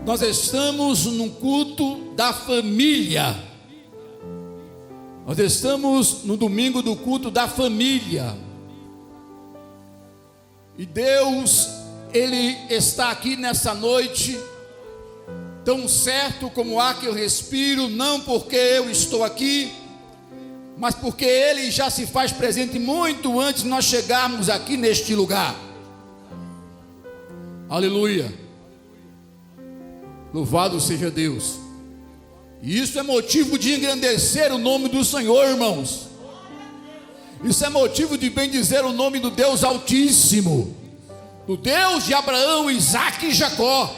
Nós estamos num culto da família. Nós estamos no domingo do culto da família. E Deus, Ele está aqui nessa noite, tão certo como há que eu respiro, não porque eu estou aqui, mas porque Ele já se faz presente muito antes de nós chegarmos aqui neste lugar. Aleluia. Louvado seja Deus. E isso é motivo de engrandecer o nome do Senhor, irmãos. Isso é motivo de bendizer o nome do Deus Altíssimo, do Deus de Abraão, Isaque e Jacó,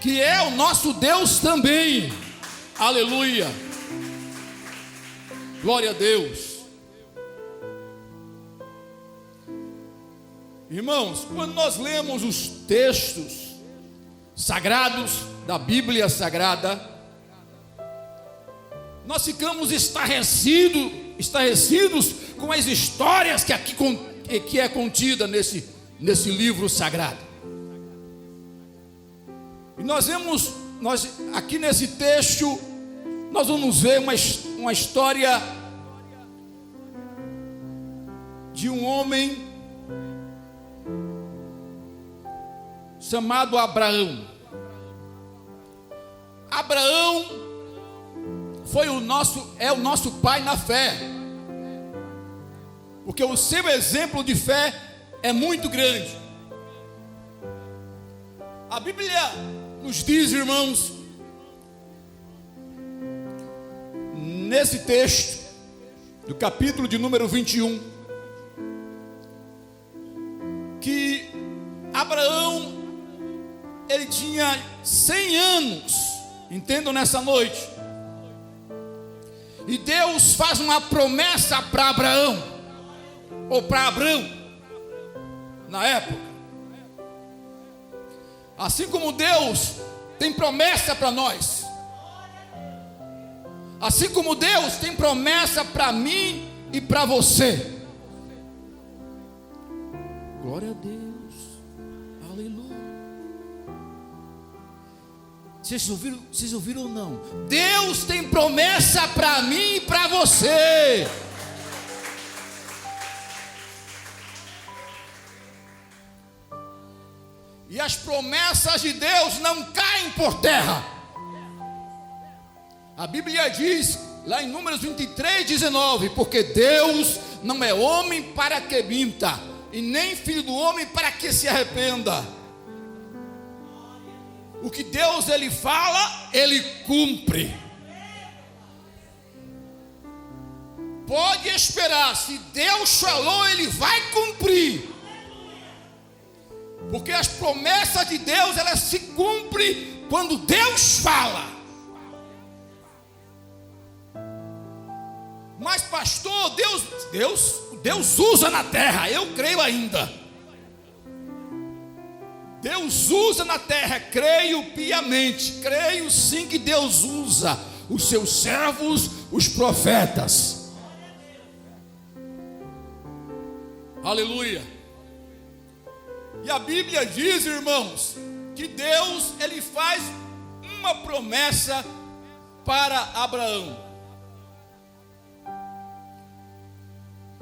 que é o nosso Deus também. Aleluia. Glória a Deus. Irmãos, quando nós lemos os textos sagrados da Bíblia Sagrada, nós ficamos estarrecidos com as histórias que é contida nesse livro sagrado. E nós aqui nesse texto, nós vamos ver uma história de um homem chamado Abraão. Abraão é o nosso pai na fé, porque o seu exemplo de fé é muito grande. A Bíblia nos diz, irmãos, nesse texto do capítulo de número 21, que Abraão, ele tinha 100 anos, entendam nessa noite, e Deus faz uma promessa para Abraão, ou para Abrão, na época. Assim como Deus tem promessa para nós, assim como Deus tem promessa para mim e para você. Glória a Deus, aleluia. Vocês ouviram ou não? Deus tem promessa para mim e para você. E as promessas de Deus não caem por terra. A Bíblia diz lá em Números 23:19, porque Deus não é homem para que minta, e nem filho do homem para que se arrependa. O que Deus ele fala, ele cumpre. Pode esperar, se Deus falou, ele vai cumprir. Porque as promessas de Deus, elas se cumprem quando Deus fala. Mas pastor, Deus usa na terra, eu creio ainda. Deus usa na terra, creio piamente, creio sim que Deus usa os seus servos, os profetas. Aleluia. E a Bíblia diz, irmãos, que Deus, ele faz uma promessa para Abraão.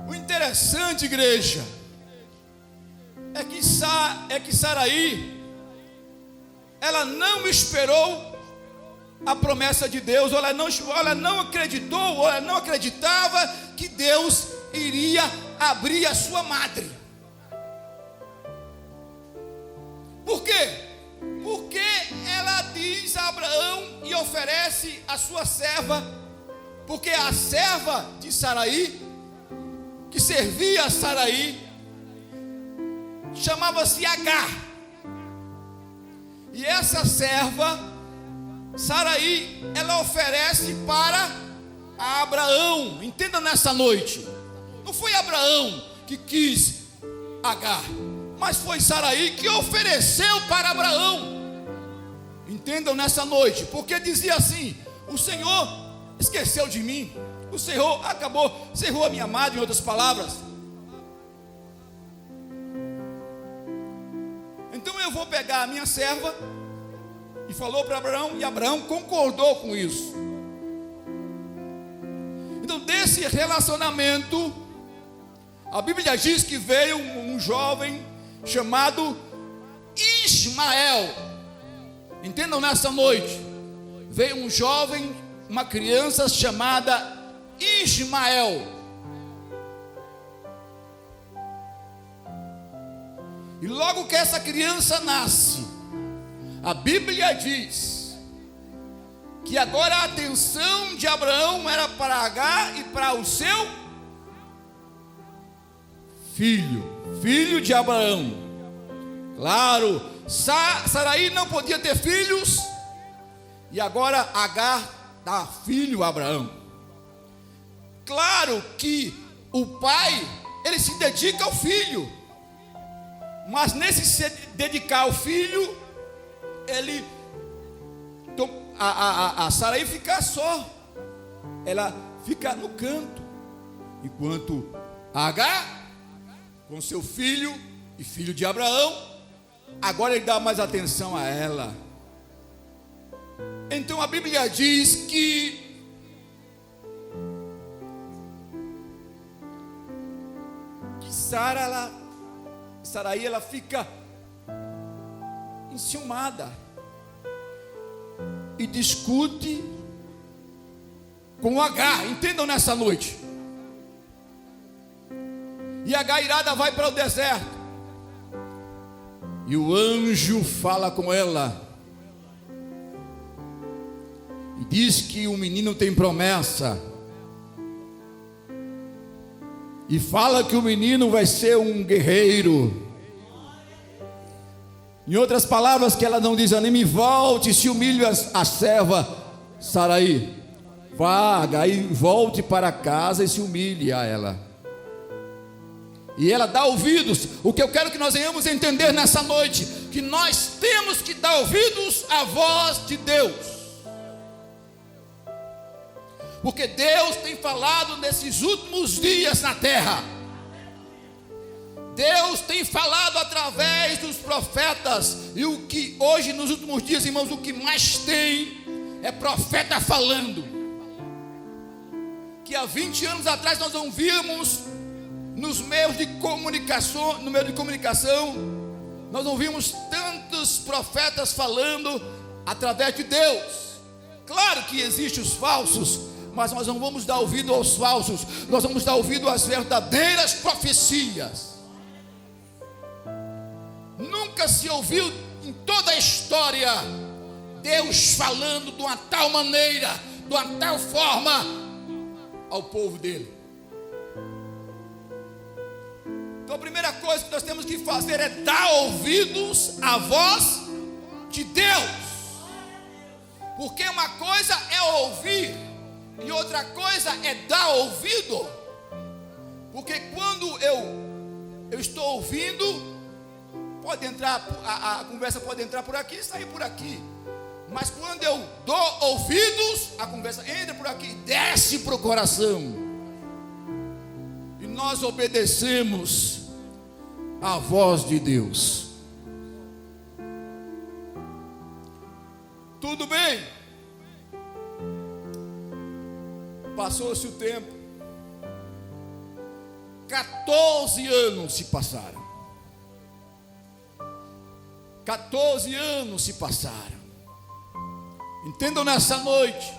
O interessante, igreja, é que Saraí, ela não esperou a promessa de Deus, ela não acreditou, ou ela não acreditava que Deus iria abrir a sua madre. Por quê? Porque ela diz a Abraão e oferece a sua serva, porque a serva de Saraí, que servia a Saraí, chamava-se Agar. E essa serva, Saraí, ela oferece para Abraão. Entenda nessa noite, não foi Abraão que quis Agar, mas foi Saraí que ofereceu para Abraão. Entendam nessa noite, porque dizia assim: o Senhor esqueceu de mim, o Senhor cerrou a minha madre, em outras palavras. Então eu vou pegar a minha serva e falou para Abraão, e Abraão concordou com isso. Então, desse relacionamento, a Bíblia diz que veio um jovem chamado Ismael. Entendam nessa noite, veio um jovem, uma criança chamada Ismael. E logo que essa criança nasce, a Bíblia diz que agora a atenção de Abraão era para Agar e para o seu filho de Abraão. Claro, Sarai não podia ter filhos, e agora Agar dá filho a Abraão. Claro que o pai, ele se dedica ao filho, mas nesse se dedicar ao filho, ele, a Sarai fica só, ela fica no canto, enquanto Agar, com seu filho e filho de Abraão, agora ele dá mais atenção a ela. Então a Bíblia diz que Sarai ela fica enciumada e discute com Agar. Entendam nessa noite. E Agar irada vai para o deserto, e o anjo fala com ela e diz que o menino tem promessa, e fala que o menino vai ser um guerreiro. Em outras palavras, que ela não desanime, volte, se humilhe a serva Sarai, vá e volte para casa e se humilhe a ela. E ela dá ouvidos. O que eu quero que nós venhamos entender nessa noite, que nós temos que dar ouvidos à voz de Deus, porque Deus tem falado nesses últimos dias na terra. Deus tem falado através dos profetas, e o que hoje nos últimos dias, irmãos, o que mais tem é profeta falando. Que há 20 anos atrás nós não víamos nos meios de comunicação, no meio de comunicação, nós não vimos tantos profetas falando através de Deus. Claro que existem os falsos, mas nós não vamos dar ouvido aos falsos, nós vamos dar ouvido às verdadeiras profecias. Nunca se ouviu em toda a história Deus falando de uma tal maneira, de uma tal forma ao povo dele. Então a primeira coisa que nós temos que fazer é dar ouvidos à voz de Deus, porque uma coisa é ouvir e outra coisa é dar ouvido. Porque quando eu estou ouvindo, pode entrar, a conversa pode entrar por aqui e sair por aqui. Mas quando eu dou ouvidos, a conversa entra por aqui e desce para o coração. E nós obedecemos a voz de Deus. Tudo bem. Passou-se o tempo. 14 anos se passaram. 14 anos se passaram. Entendam nessa noite.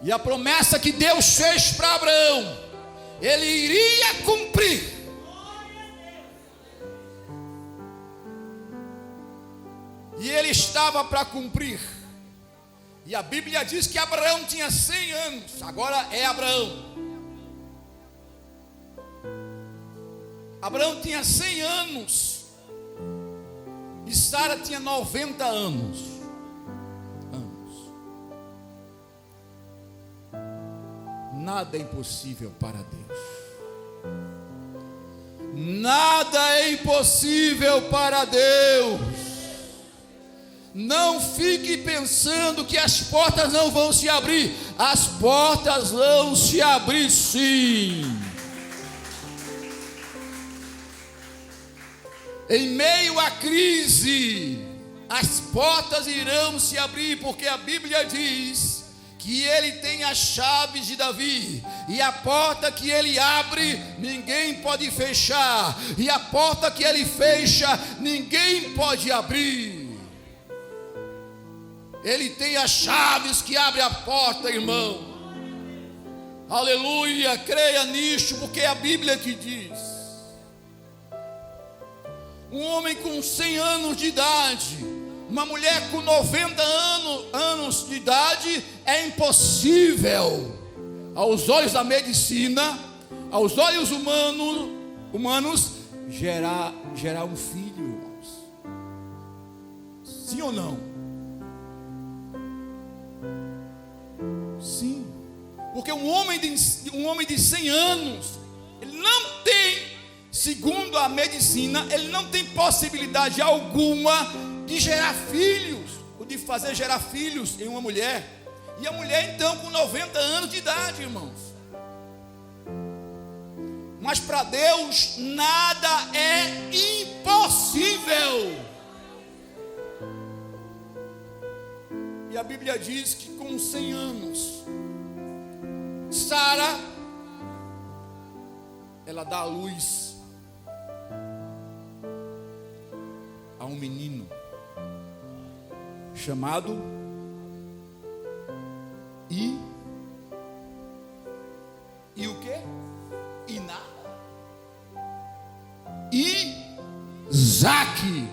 E a promessa que Deus fez para Abraão, ele iria cumprir. E ele estava para cumprir. E a Bíblia diz que Abraão tinha 100 anos. Agora é Abraão. Abraão tinha 100 anos. E Sara tinha 90 anos. Nada é impossível para Deus. Nada é impossível para Deus. Não fique pensando que as portas não vão se abrir. As portas vão se abrir sim. Em meio à crise, as portas irão se abrir, porque a Bíblia diz que ele tem as chaves de Davi, e a porta que ele abre, ninguém pode fechar, e a porta que ele fecha, ninguém pode abrir. Ele tem as chaves que abrem a porta, irmão. Aleluia, creia nisto, porque é a Bíblia que diz. Um homem com 100 anos de idade, uma mulher com 90 anos de idade, é impossível, aos olhos da medicina, aos olhos humanos, gerar um filho, irmãos. Sim ou não? Sim, porque um homem de 100 anos, ele não tem, segundo a medicina, ele não tem possibilidade alguma de gerar filhos, ou de fazer gerar filhos em uma mulher. E a mulher então com 90 anos de idade, irmãos. Mas para Deus nada é impossível. E a Bíblia diz que com 100 anos, Sara, ela dá à luz a um menino chamado o quê? Isaque.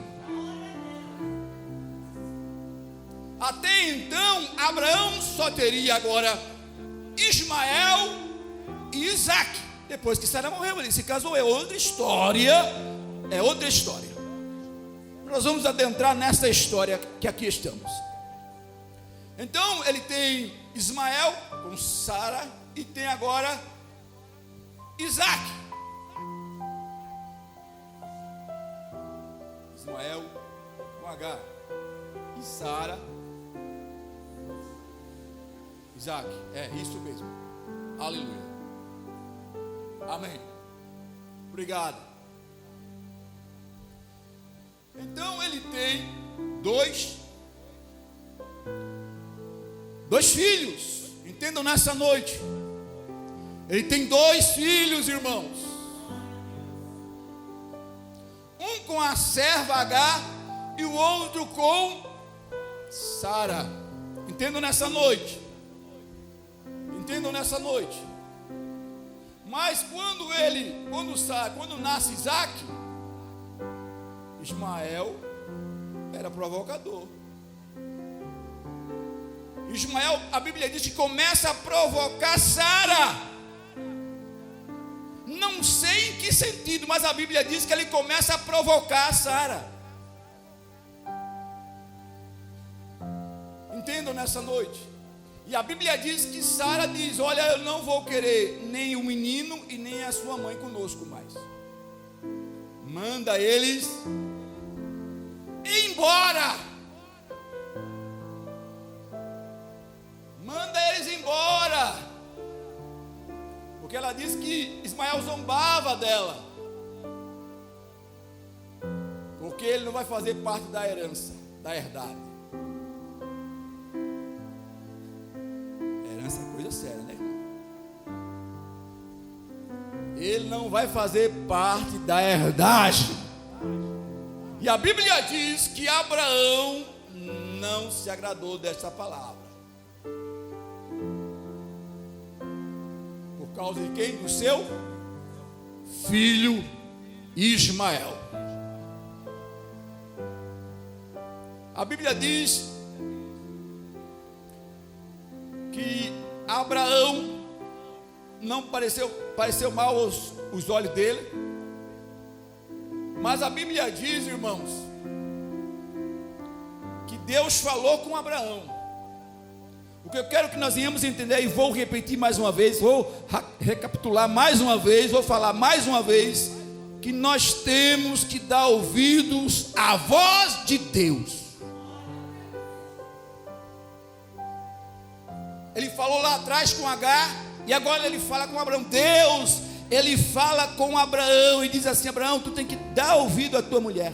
Até então Abraão só teria agora Ismael e Isaque. Depois que Sara morreu, ele se casou. É outra história. Nós vamos adentrar nessa história que aqui estamos. Então ele tem Ismael com Sara e tem agora Isaque. Ismael com H e Sara, Isaque. É isso mesmo. Aleluia. Amém. Obrigado. Então ele tem dois filhos. Entendam nessa noite. Ele tem 2 filhos, irmãos. Um com a serva H e o outro com Sara. Entendam nessa noite. Mas quando nasce Isaque, Ismael era provocador. Ismael, a Bíblia diz que começa a provocar Sara. Não sei em que sentido, mas a Bíblia diz que ele começa a provocar Sara. Entendam nessa noite. E a Bíblia diz que Sara diz: olha, eu não vou querer nem o menino e nem a sua mãe conosco mais. Manda eles embora. Porque ela diz que Ismael zombava dela, porque ele não vai fazer parte da herança, da herdade. Herança é coisa séria, né, irmão? Ele não vai fazer parte da herdade. E a Bíblia diz que Abraão não se agradou dessa palavra. Por causa de quem? Do seu filho Ismael. A Bíblia diz que Abraão não pareceu mal os olhos dele, mas a Bíblia diz, irmãos, que Deus falou com Abraão. O que eu quero que nós venhamos entender, e vou repetir mais uma vez, vou recapitular mais uma vez, vou falar mais uma vez, que nós temos que dar ouvidos à voz de Deus. Ele falou lá atrás com Agar, e agora ele fala com Abraão. Deus, ele fala com Abraão e diz assim: Abraão, tu tem que dar ouvido à tua mulher.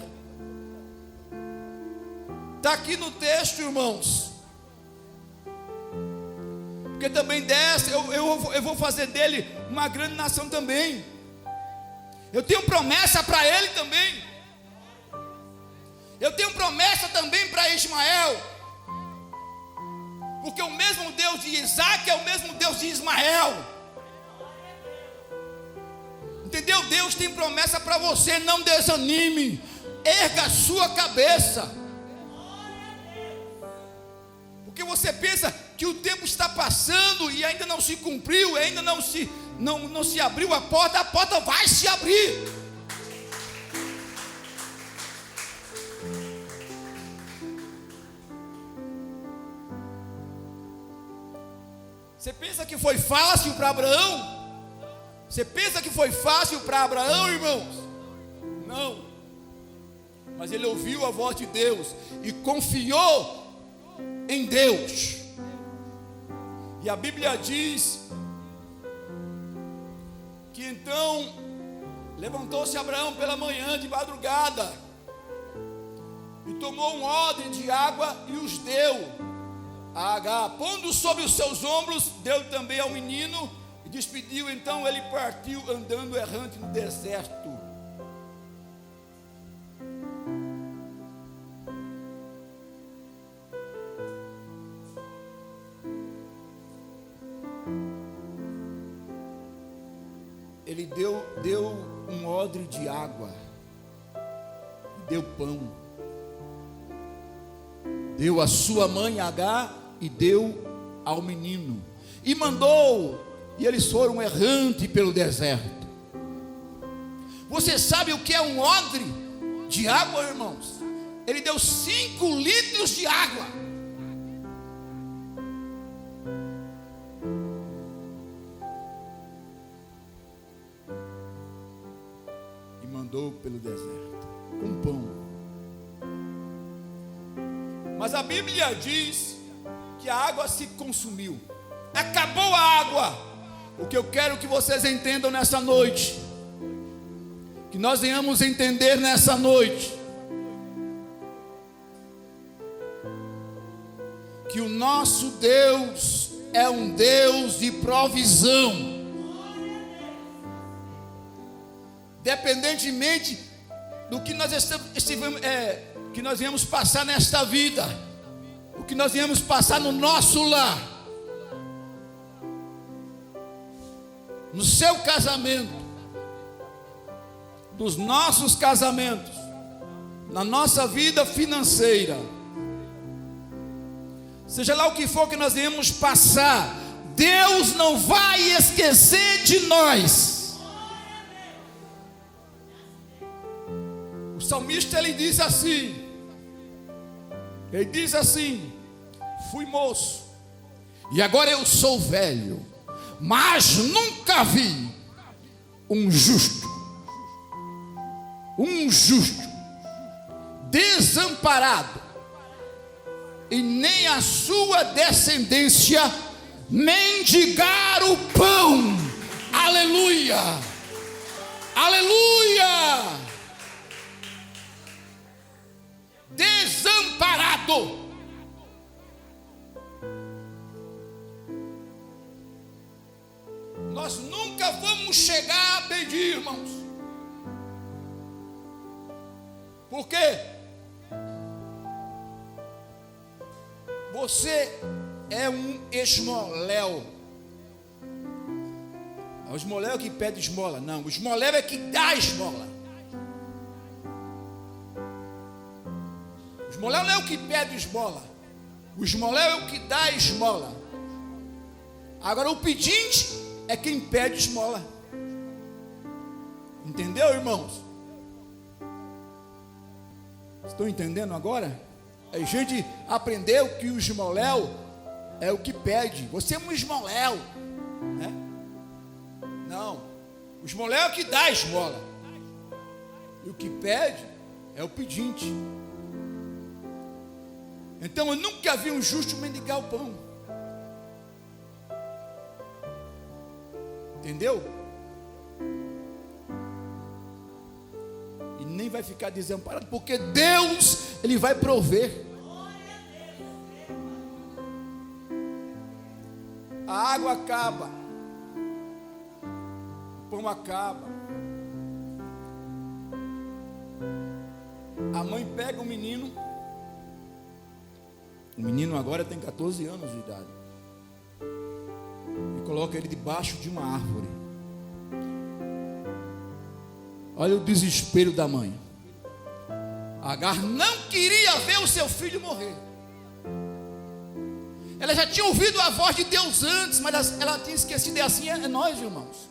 Está aqui no texto, irmãos. Porque também dessa, eu vou fazer dele uma grande nação também. Eu tenho promessa para ele também. Eu tenho promessa também para Ismael. Porque o mesmo Deus de Isaac é o mesmo Deus de Ismael. Entendeu? Deus tem promessa para você. Não desanime. Erga a sua cabeça. Porque você pensa que o tempo está passando e ainda não se cumpriu, ainda não se abriu a porta vai se abrir. Você pensa que foi fácil para Abraão? Você pensa que foi fácil para Abraão, irmãos? Não. Mas ele ouviu a voz de Deus e confiou em Deus. E a Bíblia diz que então levantou-se Abraão pela manhã de madrugada e tomou um odre de água e os deu a Agar, pondo sobre os seus ombros, deu também ao menino e despediu. Então ele partiu andando errante no deserto. Ele deu um odre de água, deu pão, deu à sua mãe Agar e deu ao menino, e mandou, e eles foram errante pelo deserto. Você sabe o que é um odre de água, irmãos? Ele deu 5 litros de água. Mandou pelo deserto com pão. Mas a Bíblia diz que a água se consumiu, acabou a água. O que eu quero que vocês entendam nessa noite, que nós venhamos entender nessa noite, que o nosso Deus é um Deus de provisão. Independentemente do que nós que nós viemos passar nesta vida, o que nós viemos passar no nosso lar, no seu casamento, nos nossos casamentos, na nossa vida financeira, seja lá o que for que nós viemos passar, Deus não vai esquecer de nós. O salmista ele diz assim: fui moço e agora eu sou velho, mas nunca vi um justo desamparado, e nem a sua descendência mendigar o pão. Aleluia, aleluia. Desamparado. Nós nunca vamos chegar a pedir, irmãos. Por quê? Você é um esmoléu. O esmoléu é que pede esmola. Não, o esmoléu é que dá esmola. O esmoléu não é o que pede esmola. O esmoléu é o que dá esmola. Agora o pedinte é quem pede esmola. Entendeu, irmãos? Estão entendendo agora? A gente aprendeu que o esmoléu é o que pede. Você é um esmoléu, né? Não, o esmoléu é o que dá esmola, e o que pede é o pedinte. Então eu nunca vi um justo mendigar o pão. Entendeu? E nem vai ficar desamparado, porque Deus, Ele vai prover. A água acaba, o pão acaba. A mãe pega o menino agora tem 14 anos de idade, e coloca ele debaixo de uma árvore. Olha o desespero da mãe. Agar não queria ver o seu filho morrer. Ela já tinha ouvido a voz de Deus antes, mas ela tinha esquecido. É assim, é nós, irmãos.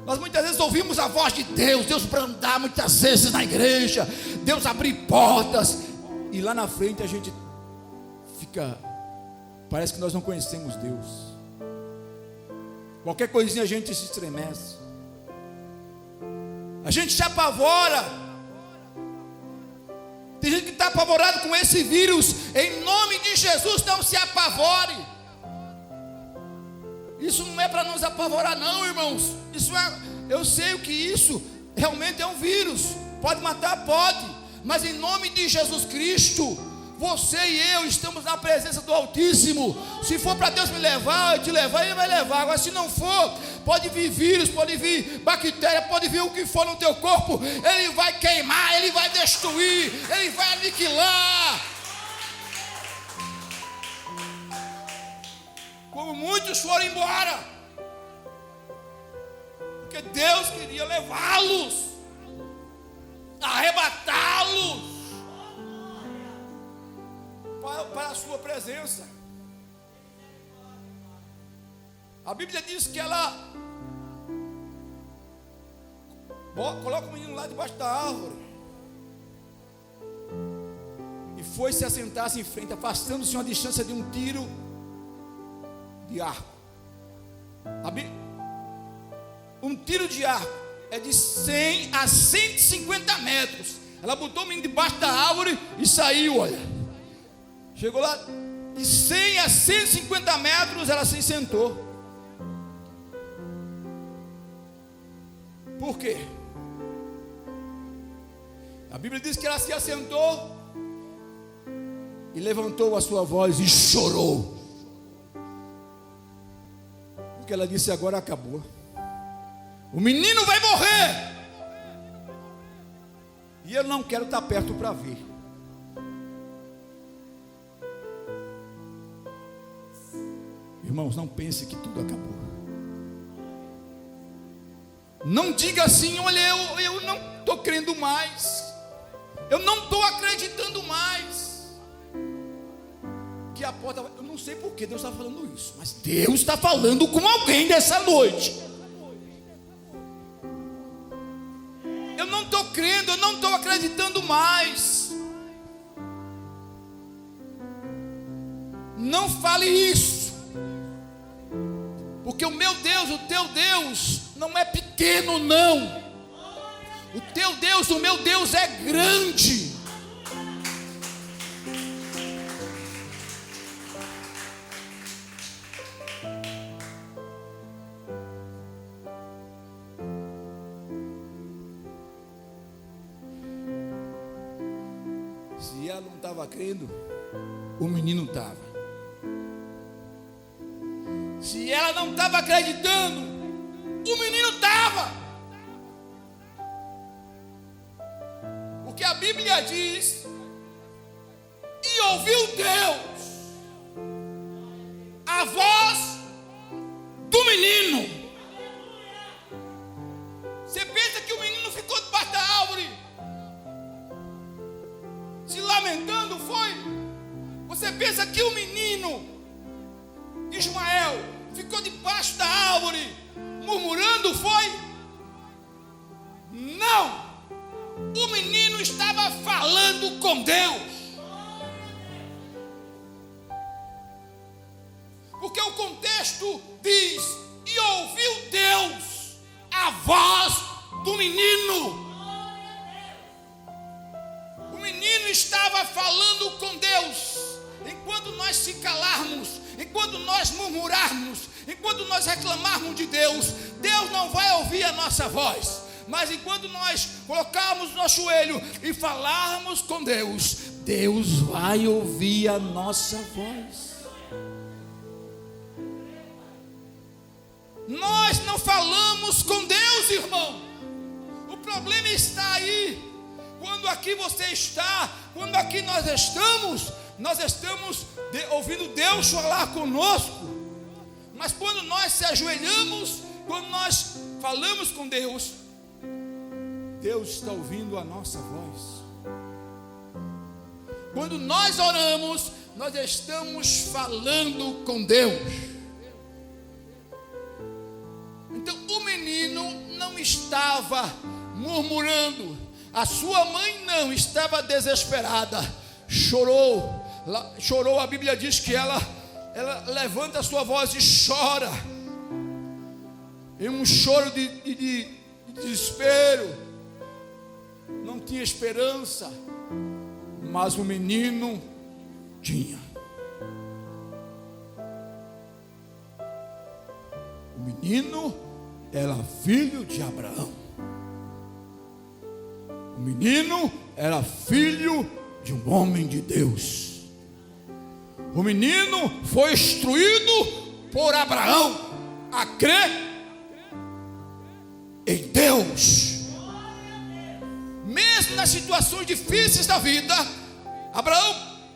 Nós muitas vezes ouvimos a voz de Deus brandar muitas vezes na igreja, Deus abrir portas, e lá na frente a gente fica, parece que nós não conhecemos Deus. Qualquer coisinha a gente se estremece, a gente se apavora. Tem gente que está apavorado com esse vírus. Em nome de Jesus, não se apavore. Isso não é para nos apavorar, não, irmãos. Eu sei que isso realmente é um vírus. Pode matar, pode. Mas em nome de Jesus Cristo, você e eu estamos na presença do Altíssimo. Se for para Deus me levar, te levar, Ele vai levar. Agora, se não for, pode vir vírus, pode vir bactéria, pode vir o que for no teu corpo. Ele vai queimar, Ele vai destruir, Ele vai aniquilar. Como muitos foram embora, porque Deus queria levá-los, arrebatá-los para a sua presença. A Bíblia diz que ela coloca o menino lá debaixo da árvore e foi se assentar-se em frente, afastando-se uma distância de um tiro de arco. Um tiro de arco é de 100 a 150 metros. Ela botou o menino debaixo da árvore e saiu, olha. Chegou lá, de 100 a 150 metros, ela se sentou. Por quê? A Bíblia diz que ela se assentou e levantou a sua voz e chorou. Porque ela disse: agora acabou. O menino vai morrer. E eu não quero estar perto para ver. Irmãos, não pense que tudo acabou. Não diga assim: olha, eu não estou crendo mais, eu não estou acreditando mais, que a porta vai... Eu não sei por que Deus está falando isso, mas Deus está falando com alguém dessa noite. Eu não estou crendo, eu não estou acreditando mais. Não fale isso, porque o meu Deus, o teu Deus não é pequeno, não. O teu Deus, o meu Deus é grande. Se ela não estava crendo, o menino estava. Se ela não estava acreditando, o menino estava. Porque a Bíblia diz: e ouviu Deus a voz do menino. Você pensa que o menino ficou debaixo da árvore se lamentando? Foi? Você pensa que o menino Ismael ficou debaixo da árvore murmurando? Foi? Não. O menino estava falando com Deus. Porque o contexto diz: e ouviu Deus a voz do menino. O menino estava falando com Deus. Enquanto nós se calarmos, enquanto nós murmurarmos, enquanto nós reclamarmos de Deus, Deus não vai ouvir a nossa voz. Mas enquanto nós colocarmos nosso joelho e falarmos com Deus, Deus vai ouvir a nossa voz. Nós não falamos com Deus, irmão. O problema está aí. Quando aqui você está, quando aqui nós estamos ouvindo Deus falar conosco. Mas quando nós se ajoelhamos, quando nós falamos com Deus, Deus está ouvindo a nossa voz. Quando nós oramos, nós estamos falando com Deus. Então o menino não estava murmurando, a sua mãe não estava desesperada, chorou, a Bíblia diz que ela levanta a sua voz e chora, em um choro de desespero, não tinha esperança, mas o menino tinha. O menino era filho de Abraão. O menino era filho de um homem de Deus. O menino foi instruído por Abraão a crer em Deus. Mesmo nas situações difíceis da vida, Abraão,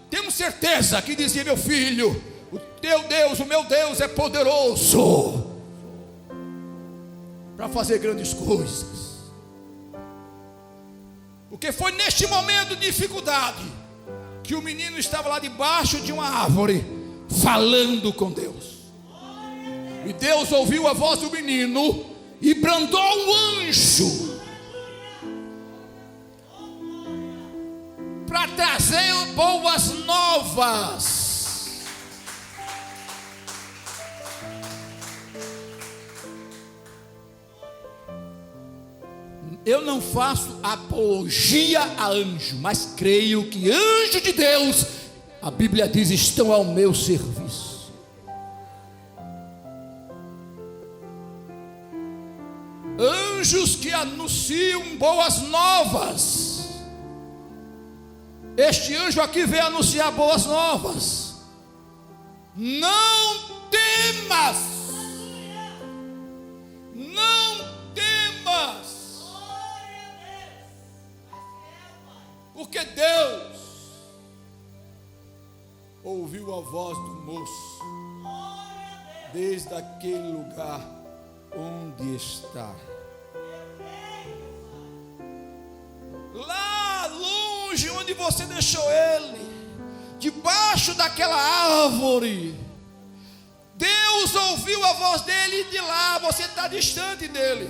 temos certeza que dizia: meu filho, o teu Deus, o meu Deus é poderoso para fazer grandes coisas. Porque foi neste momento de dificuldade que o menino estava lá debaixo de uma árvore falando com Deus. E Deus ouviu a voz do menino e brandou um anjo para trazer boas novas. Eu não faço apologia a anjo, mas creio que anjos de Deus, a Bíblia diz, estão ao meu serviço. Anjos que anunciam boas novas. Este anjo aqui veio anunciar boas novas. Não temas. Não temas. Porque Deus ouviu a voz do moço desde aquele lugar onde está. Lá longe onde você deixou ele, debaixo daquela árvore, Deus ouviu a voz dele de lá. Você está distante dele,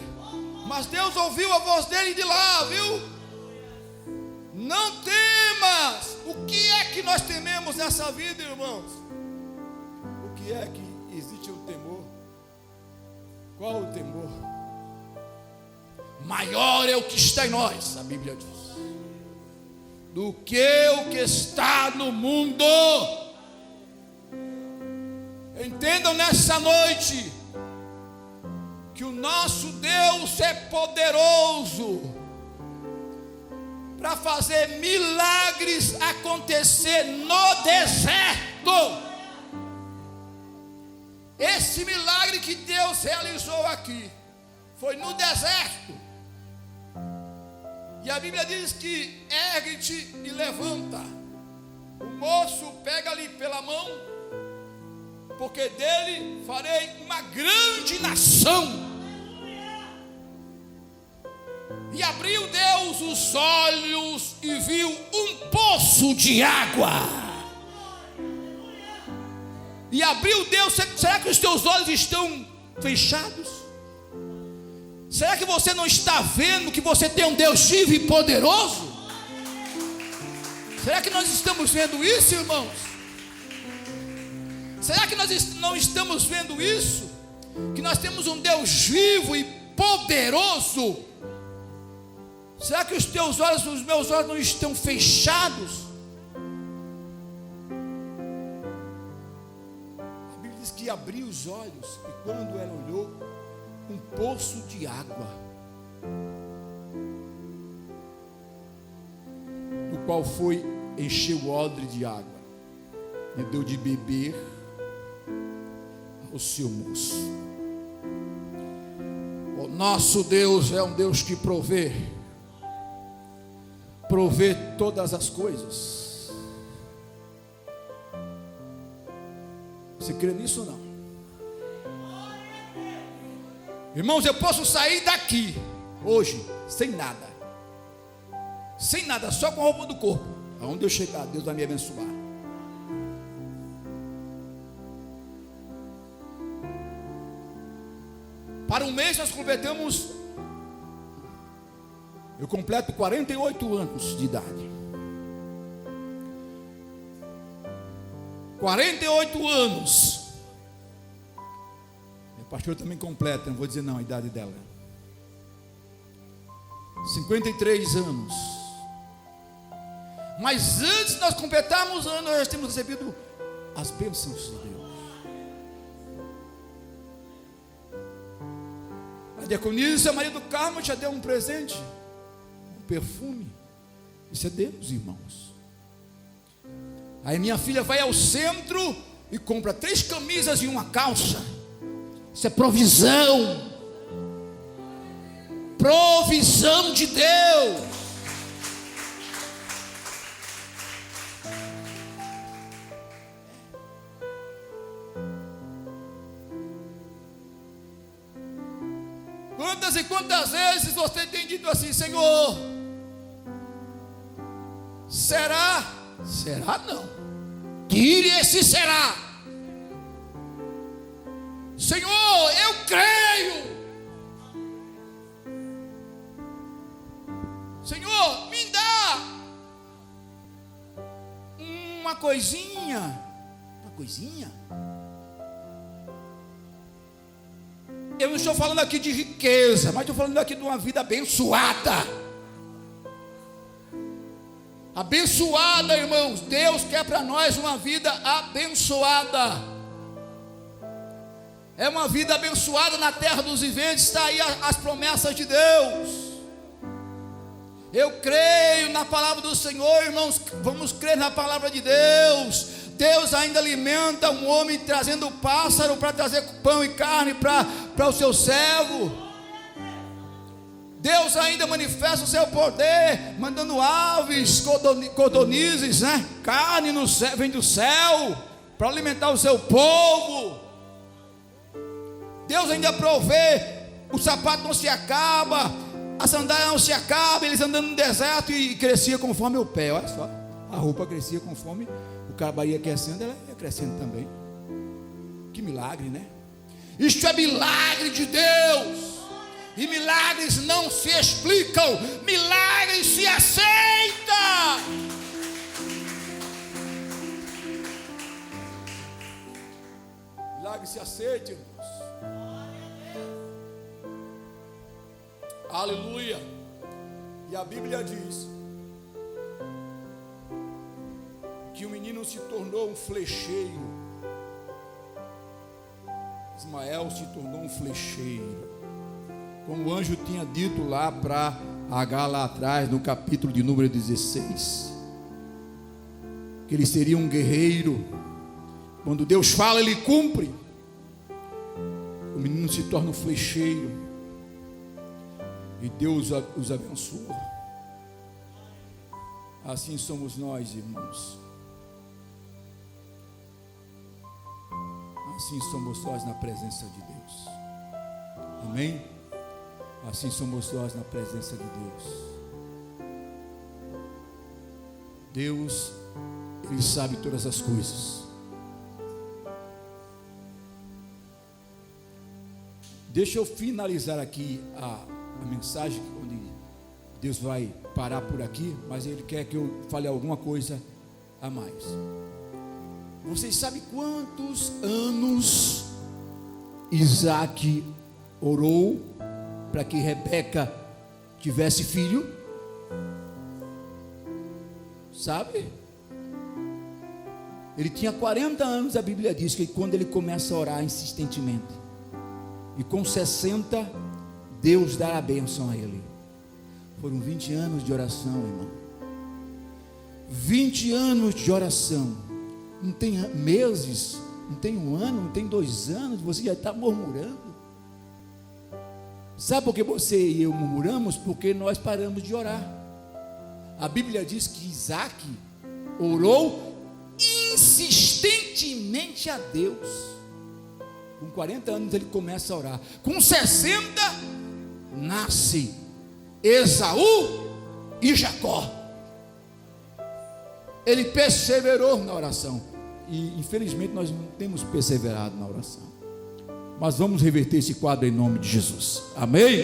mas Deus ouviu a voz dele de lá, viu? Não temas. O que é que nós tememos nessa vida, irmãos? O que é que existe o temor? Qual o temor? Maior é o que está em nós, a Bíblia diz, do que o que está no mundo. Entendam nessa noite que o nosso Deus é poderoso para fazer milagres acontecer no deserto. Esse milagre que Deus realizou aqui foi no deserto. E a Bíblia diz que ergue-te e levanta. O moço pega-lhe pela mão, porque dele farei uma grande nação. E abriu Deus os olhos e viu um poço de água. E abriu Deus. Será que os teus olhos estão fechados? Será que você não está vendo que você tem um Deus vivo e poderoso? Será que nós estamos vendo isso, irmãos? Será que nós não estamos vendo isso? Que nós temos um Deus vivo e poderoso? Será que os teus olhos, os meus olhos não estão fechados? A Bíblia diz que abriu os olhos e quando ela olhou, um poço de água, no qual foi, encheu o odre de água e deu de beber ao seu moço. O nosso Deus é um Deus que provê todas as coisas. Você crê nisso ou não? Irmãos, eu posso sair daqui hoje sem nada, só com a roupa do corpo. Aonde eu chegar, Deus vai me abençoar. Para um mês nós completamos, eu completo 48 anos de idade. 48 anos. Minha pastora também completa, não vou dizer não a idade dela. 53 anos. Mas antes de nós completarmos anos, nós temos recebido as bênçãos de Deus. A diaconisa, seu marido Carmo, já deu um presente, um perfume. Isso é Deus, irmãos. Aí minha filha vai ao centro e compra 3 camisas e uma calça. Isso é provisão. Provisão de Deus. Quantas e quantas vezes você tem dito assim: Senhor, será? Será não. Tire esse será. Senhor, eu creio. Senhor, me dá uma coisinha. Uma coisinha. Eu não estou falando aqui de riqueza, mas estou falando aqui de uma vida abençoada. Abençoada, irmãos. Deus quer para nós uma vida abençoada. É uma vida abençoada na terra dos viventes. Está aí as promessas de Deus. Eu creio na palavra do Senhor, irmãos. Vamos crer na palavra de Deus. Deus ainda alimenta um homem trazendo pássaro para trazer pão e carne para o seu servo. Deus ainda manifesta o seu poder, mandando aves, codornizes, né? Carne no céu, vem do céu para alimentar o seu povo. Deus ainda provê, o sapato não se acaba, a sandália não se acaba, eles andando no deserto e crescia conforme o pé. Olha só, a roupa crescia conforme o cabo ia crescendo, ela ia crescendo também. Que milagre, né? Isto é milagre de Deus. E milagres não se explicam, milagres se aceitam. Milagre se aceita, irmãos. Aleluia. E a Bíblia diz que o menino se tornou um flecheiro. Ismael se tornou um flecheiro, como o anjo tinha dito lá para Agar lá atrás, no capítulo de número 16, que ele seria um guerreiro. Quando Deus fala, ele cumpre. O menino se torna um flecheiro, e Deus os abençoa. Assim somos nós, irmãos. Assim somos nós na presença de Deus. Amém? Assim somos nós na presença de Deus. Deus, Ele sabe todas as coisas. Deixa eu finalizar aqui a mensagem, onde Deus vai parar por aqui, mas Ele quer que eu fale alguma coisa a mais. Vocês sabem quantos anos Isaac orou para que Rebeca tivesse filho? Sabe? Ele tinha 40 anos, a Bíblia diz que quando ele começa a orar insistentemente, e com 60 Deus dá a bênção a ele. Foram 20 anos de oração, irmão. 20 anos de oração. Não tem meses, não tem um ano, não tem 2 anos, você já está murmurando. Sabe por que você e eu murmuramos? Porque nós paramos de orar. A Bíblia diz que Isaac orou insistentemente a Deus. Com 40 anos ele começa a orar. Com 60 nasce Esaú e Jacó. Ele perseverou na oração. E infelizmente nós não temos perseverado na oração. Mas vamos reverter esse quadro em nome de Jesus. Amém?